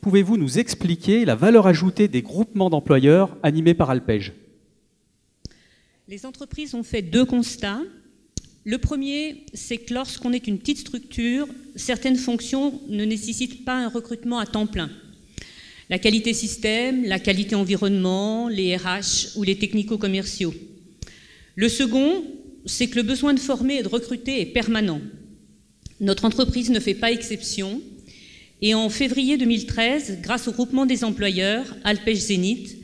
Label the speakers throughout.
Speaker 1: pouvez-vous nous expliquer la valeur ajoutée des groupements d'employeurs animés par Alpej?
Speaker 2: Les entreprises ont fait 2 constats. Le premier, c'est que lorsqu'on est une petite structure, certaines fonctions ne nécessitent pas un recrutement à temps plein. La qualité système, la qualité environnement, les RH ou les technico-commerciaux. Le second, c'est que le besoin de former et de recruter est permanent. Notre entreprise ne fait pas exception. Et en février 2013, grâce au groupement des employeurs, Alpej Zénith,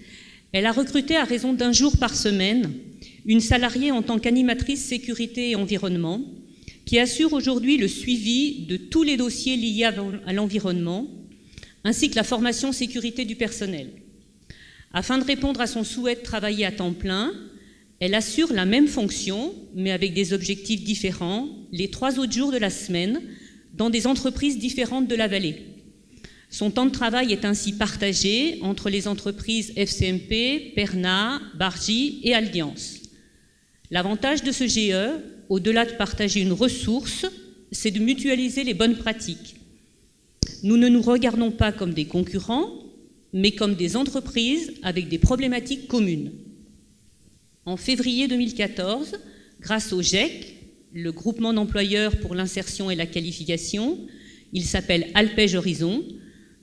Speaker 2: elle a recruté à raison d'1 jour par semaine une salariée en tant qu'animatrice sécurité et environnement qui assure aujourd'hui le suivi de tous les dossiers liés à l'environnement ainsi que la formation sécurité du personnel. Afin de répondre à son souhait de travailler à temps plein, elle assure la même fonction, mais avec des objectifs différents, les 3 autres jours de la semaine, dans des entreprises différentes de la vallée. Son temps de travail est ainsi partagé entre les entreprises FCMP, Perna, Bargy et Alliance. L'avantage de ce GE, au-delà de partager une ressource, c'est de mutualiser les bonnes pratiques. Nous ne nous regardons pas comme des concurrents, mais comme des entreprises avec des problématiques communes. En février 2014, grâce au GEC, le groupement d'employeurs pour l'insertion et la qualification, il s'appelle Alpej Horizon,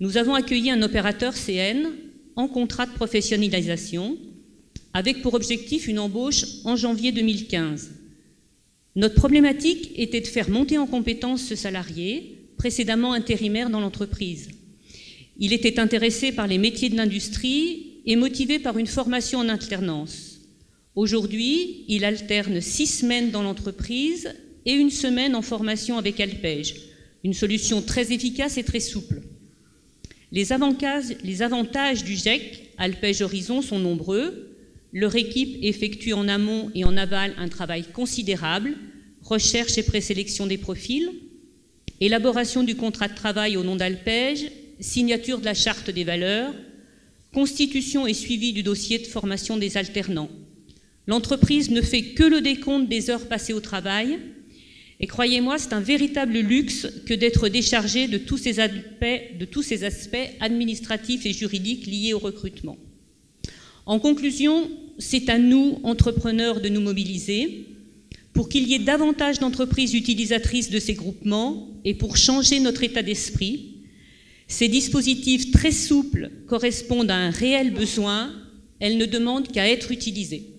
Speaker 2: nous avons accueilli un opérateur CN en contrat de professionnalisation avec pour objectif une embauche en janvier 2015. Notre problématique était de faire monter en compétence ce salarié, précédemment intérimaire dans l'entreprise. Il était intéressé par les métiers de l'industrie et motivé par une formation en alternance. Aujourd'hui, il alterne 6 semaines dans l'entreprise et 1 semaine en formation avec Alpej, une solution très efficace et très souple. Les avantages du GEC Alpej Horizon sont nombreux. Leur équipe effectue en amont et en aval un travail considérable, recherche et présélection des profils, élaboration du contrat de travail au nom d'Alpej, signature de la charte des valeurs, constitution et suivi du dossier de formation des alternants. L'entreprise ne fait que le décompte des heures passées au travail et croyez-moi, c'est un véritable luxe que d'être déchargé de tous ces aspects administratifs et juridiques liés au recrutement. En conclusion, c'est à nous, entrepreneurs, de nous mobiliser pour qu'il y ait davantage d'entreprises utilisatrices de ces groupements et pour changer notre état d'esprit. Ces dispositifs très souples correspondent à un réel besoin, elles ne demandent qu'à être utilisées.